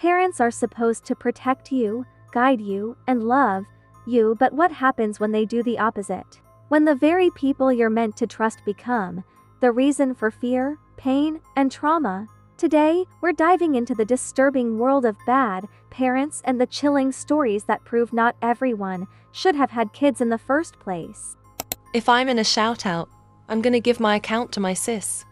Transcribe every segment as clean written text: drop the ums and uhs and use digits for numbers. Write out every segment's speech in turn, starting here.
Parents are supposed to protect you, guide you, and love you, but what happens when they do the opposite? When the very people you're meant to trust become the reason for fear, pain, and trauma? Today, we're diving into the disturbing world of bad parents and the chilling stories that prove not everyone should have had kids in the first place. If I'm in a shout-out, I'm gonna give my account to my sis.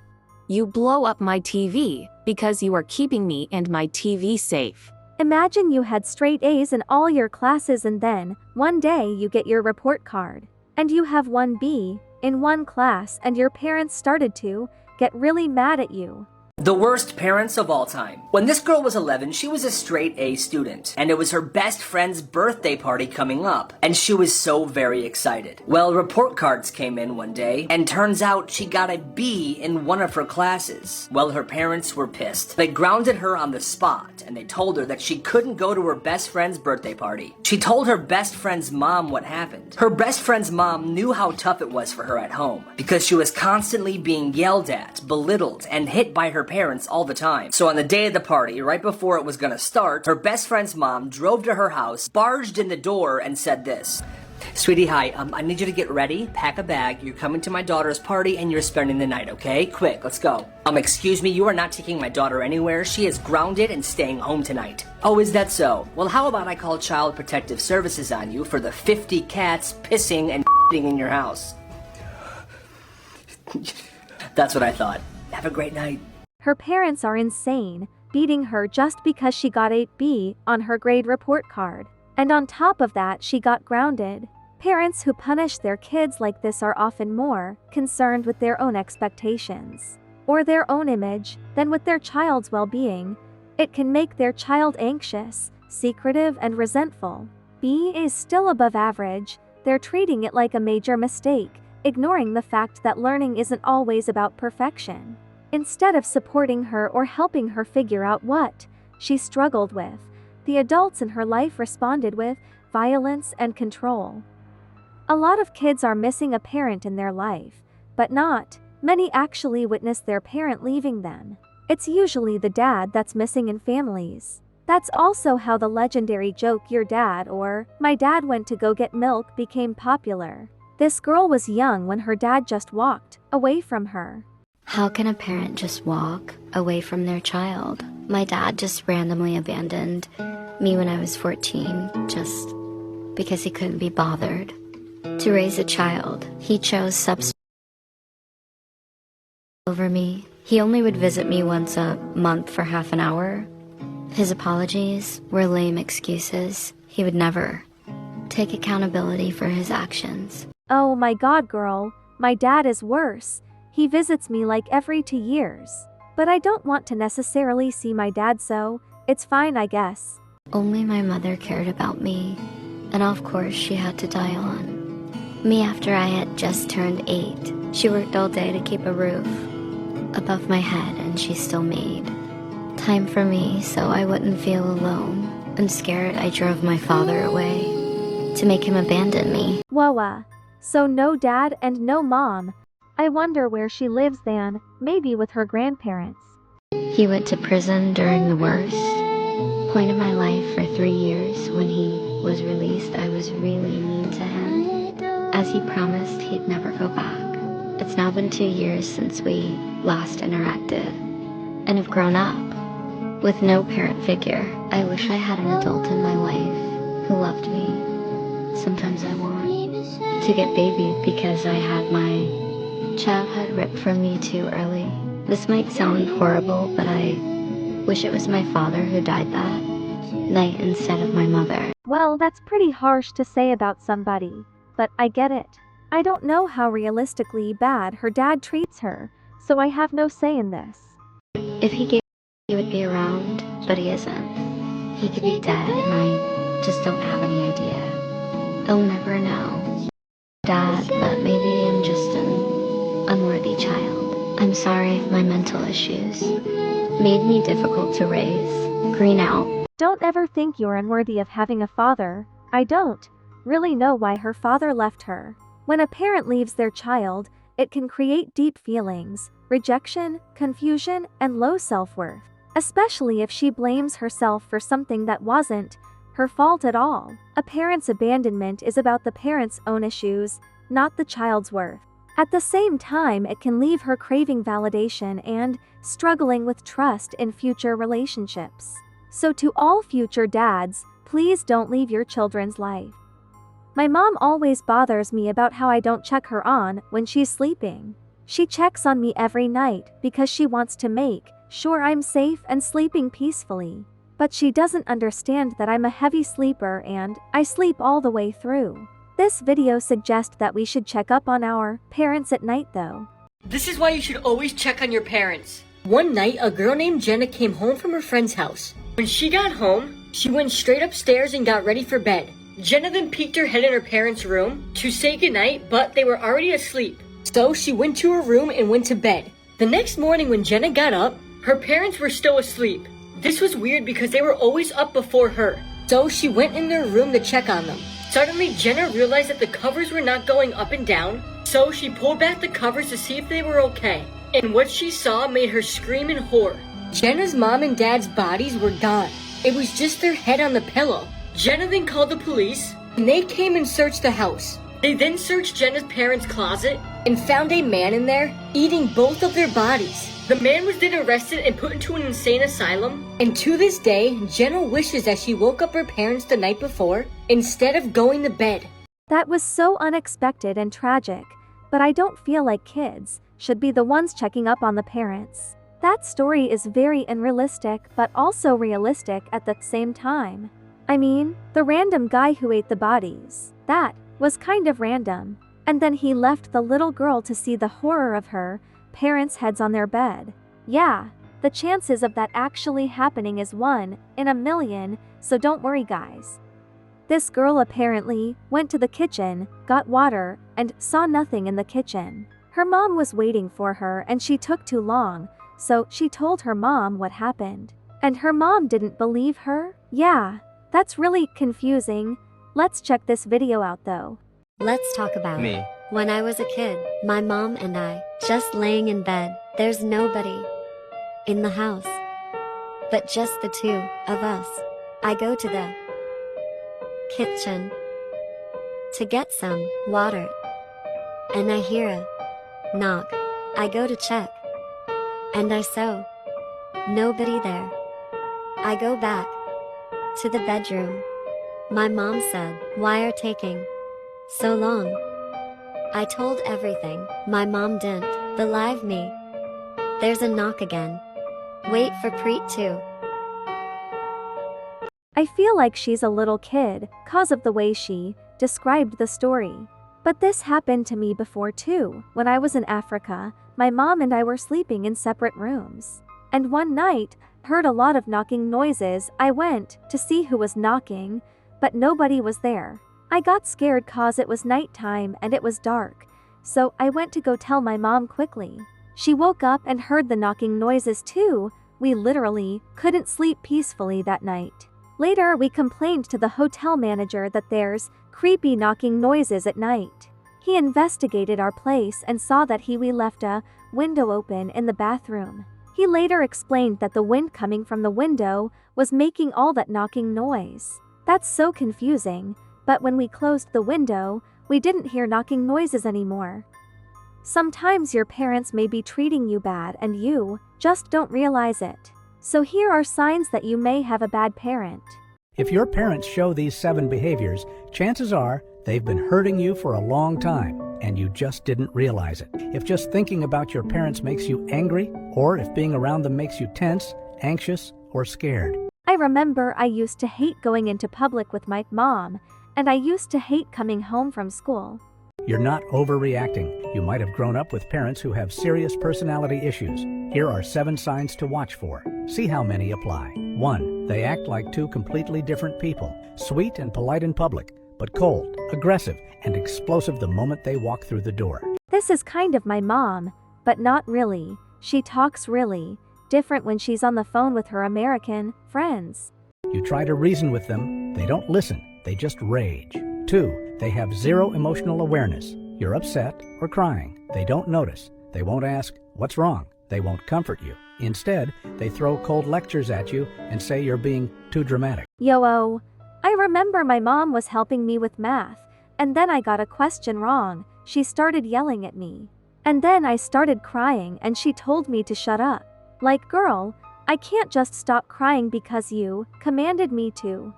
You blow up my TV because you are keeping me and my TV safe. Imagine you had straight A's in all your classes and then, one day you get your report card. And you have 1 B in one class and your parents started to get really mad at you. The worst parents of all time. When this girl was 11, she was a straight A student, and it was her best friend's birthday party coming up, and she was so very excited. Well, report cards came in one day, and turns out she got a B in one of her classes. Well, her parents were pissed. They grounded her on the spot, and they told her that she couldn't go to her best friend's birthday party. She told her best friend's mom what happened. Her best friend's mom knew how tough it was for her at home, because she was constantly being yelled at, belittled, and hit by her parents all the time. So on the day of the party, right before it was gonna start, her best friend's mom drove to her house, barged in the door, and said this: "Sweetie, hi, I need you to get ready, pack a bag, you're coming to my daughter's party and you're spending the night, okay? Quick, let's go. Excuse me, you are not taking my daughter anywhere. She is grounded and staying home tonight." "Oh, is that so? Well, how about I call Child Protective Services on you for the 50 cats pissing and in your house?" That's what I thought. Have a great night. Her parents are insane, beating her just because she got a B on her grade report card. And on top of that, she got grounded. Parents who punish their kids like this are often more concerned with their own expectations or their own image than with their child's well-being. It can make their child anxious, secretive, and resentful. B is still above average. They're treating it like a major mistake, ignoring the fact that learning isn't always about perfection. Instead of supporting her or helping her figure out what she struggled with, the adults in her life responded with violence and control. A lot of kids are missing a parent in their life, but not many actually witness their parent leaving them. It's usually the dad that's missing in families. That's also how the legendary joke "your dad" or "my dad went to go get milk" became popular. This girl was young when her dad just walked away from her. How can a parent just walk away from their child? My dad just randomly abandoned me when I was 14, just because he couldn't be bothered to raise a child. He chose substance over me. He only would visit me once a month for half an hour. His apologies were lame excuses. He would never take accountability for his actions. Oh my God, girl, my dad is worse. He visits me like every 2 years. But I don't want to necessarily see my dad, so it's fine, I guess. Only my mother cared about me, and of course she had to die on me after I had just turned 8. She worked all day to keep a roof above my head, and she still made time for me so I wouldn't feel alone. I'm scared I drove my father away to make him abandon me. Whoa, so no dad and no mom. I wonder where she lives then, maybe with her grandparents. He went to prison during the worst point of my life for 3 years. When he was released, I was really mean to him, as he promised he'd never go back. It's now been 2 years since we last interacted, and have grown up with no parent figure. I wish I had an adult in my life who loved me. Sometimes I want to get babied because I had my childhood ripped from me too early. This might sound horrible, but I wish it was my father who died that night instead of my mother. Well, that's pretty harsh to say about somebody, but I get it. I don't know how realistically bad her dad treats her, so I have no say in this. If he gave, he would be around, but he isn't. He could be dead, and I just don't have any idea. I'll never know, Dad, but maybe I'm just an unworthy child. I'm sorry if my mental issues made me difficult to raise. Green out. Don't ever think you're unworthy of having a father. I don't really know why her father left her. When a parent leaves their child, it can create deep feelings, rejection, confusion, and low self-worth. especially if she blames herself for something that wasn't her fault at all. A parent's abandonment is about the parent's own issues, not the child's worth. At the same time, it can leave her craving validation and struggling with trust in future relationships. So to all future dads, please don't leave your children's life. My mom always bothers me about how I don't check her on when she's sleeping. She checks on me every night because she wants to make sure I'm safe and sleeping peacefully. But she doesn't understand that I'm a heavy sleeper and I sleep all the way through. This video suggests that we should check up on our parents at night though. This is why you should always check on your parents. One night, a girl named Jenna came home from her friend's house. When she got home, she went straight upstairs and got ready for bed. Jenna then peeked her head in her parents' room to say goodnight, but they were already asleep. So she went to her room and went to bed. The next morning when Jenna got up, her parents were still asleep. This was weird because they were always up before her. So she went in their room to check on them. Suddenly, Jenna realized that the covers were not going up and down, so she pulled back the covers to see if they were okay. And what she saw made her scream in horror. Jenna's mom and dad's bodies were gone. It was just their head on the pillow. Jenna then called the police, and they came and searched the house. They then searched Jenna's parents' closet and found a man in there eating both of their bodies. The man was then arrested and put into an insane asylum, and to this day, Jenna wishes that she woke up her parents the night before instead of going to bed. That was so unexpected and tragic, but I don't feel like kids should be the ones checking up on the parents. That story is very unrealistic but also realistic at the same time. I mean, the random guy who ate the bodies, that was kind of random. And then he left the little girl to see the horror of her parents' heads on their bed. Yeah, the chances of that actually happening is 1 in a million, so don't worry guys. This girl apparently went to the kitchen, got water, and saw nothing in the kitchen. Her mom was waiting for her and she took too long, so she told her mom what happened. And her mom didn't believe her? Yeah, that's really confusing. Let's check this video out though. Let's talk about me. When I was a kid, my mom and I, just laying in bed, there's nobody in the house, but just the two of us. I go to the kitchen to get some water, and I hear a knock. I go to check, and I saw nobody there. I go back to the bedroom. My mom said, "Why are taking so long?" I told everything. My mom didn't believe me. There's a knock again. Wait for Preet too. I feel like she's a little kid, 'cause of the way she described the story. But this happened to me before too. When I was in Africa, my mom and I were sleeping in separate rooms. And one night, heard a lot of knocking noises. I went to see who was knocking, but nobody was there. I got scared 'cause it was nighttime and it was dark, so I went to go tell my mom quickly. She woke up and heard the knocking noises too. We literally couldn't sleep peacefully that night. Later, we complained to the hotel manager that there's creepy knocking noises at night. He investigated our place and saw that we left a window open in the bathroom. He later explained that the wind coming from the window was making all that knocking noise. That's so confusing. But when we closed the window, we didn't hear knocking noises anymore. Sometimes your parents may be treating you bad and you just don't realize it. So here are signs that you may have a bad parent. If your parents show these 7 behaviors, chances are they've been hurting you for a long time and you just didn't realize it. If just thinking about your parents makes you angry, or if being around them makes you tense, anxious, or scared. I remember I used to hate going into public with my mom, and I used to hate coming home from school. You're not overreacting. You might have grown up with parents who have serious personality issues. Here are 7 signs to watch for. See how many apply. 1. They act like 2 completely different people. Sweet and polite in public, but cold, aggressive, and explosive the moment they walk through the door. This is kind of my mom, but not really. She talks really different when she's on the phone with her American friends. You try to reason with them, they don't listen. They just rage. 2. They have 0 emotional awareness. You're upset or crying. They don't notice. They won't ask, "What's wrong?" They won't comfort you. Instead, they throw cold lectures at you and say you're being too dramatic. Yo, I remember my mom was helping me with math, and then I got a question wrong. She started yelling at me. And then I started crying and she told me to shut up. Like, girl, I can't just stop crying because you commanded me to.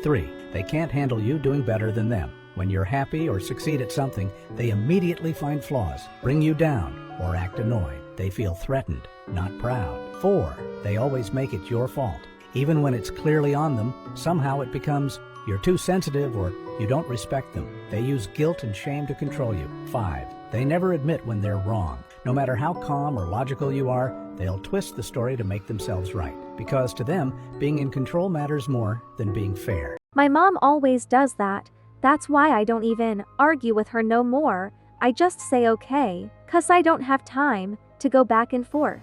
3. They can't handle you doing better than them. When you're happy or succeed at something, they immediately find flaws, bring you down, or act annoyed. They feel threatened, not proud. 4. They always make it your fault. Even when it's clearly on them, somehow it becomes you're too sensitive or you don't respect them. They use guilt and shame to control you. 5. They never admit when they're wrong. No matter how calm or logical you are, they'll twist the story to make themselves right. Because to them, being in control matters more than being fair. My mom always does that. That's why I don't even argue with her no more. I just say okay, 'cause I don't have time to go back and forth.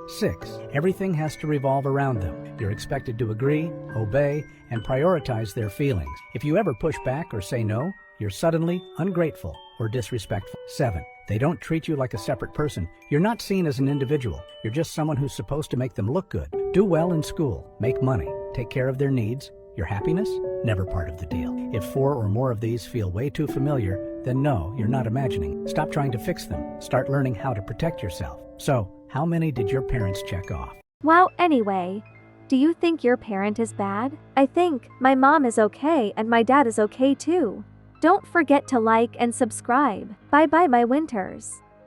6. Everything has to revolve around them. You're expected to agree, obey, and prioritize their feelings. If you ever push back or say no, you're suddenly ungrateful or disrespectful. 7. They don't treat you like a separate person. You're not seen as an individual. You're just someone who's supposed to make them look good. Do well in school, make money, take care of their needs. Your happiness? Never part of the deal. If 4 or more of these feel way too familiar, then no, you're not imagining. Stop trying to fix them. Start learning how to protect yourself. So, how many did your parents check off? Wow, anyway, do you think your parent is bad? I think my mom is okay and my dad is okay too. Don't forget to like and subscribe. Bye bye my winters.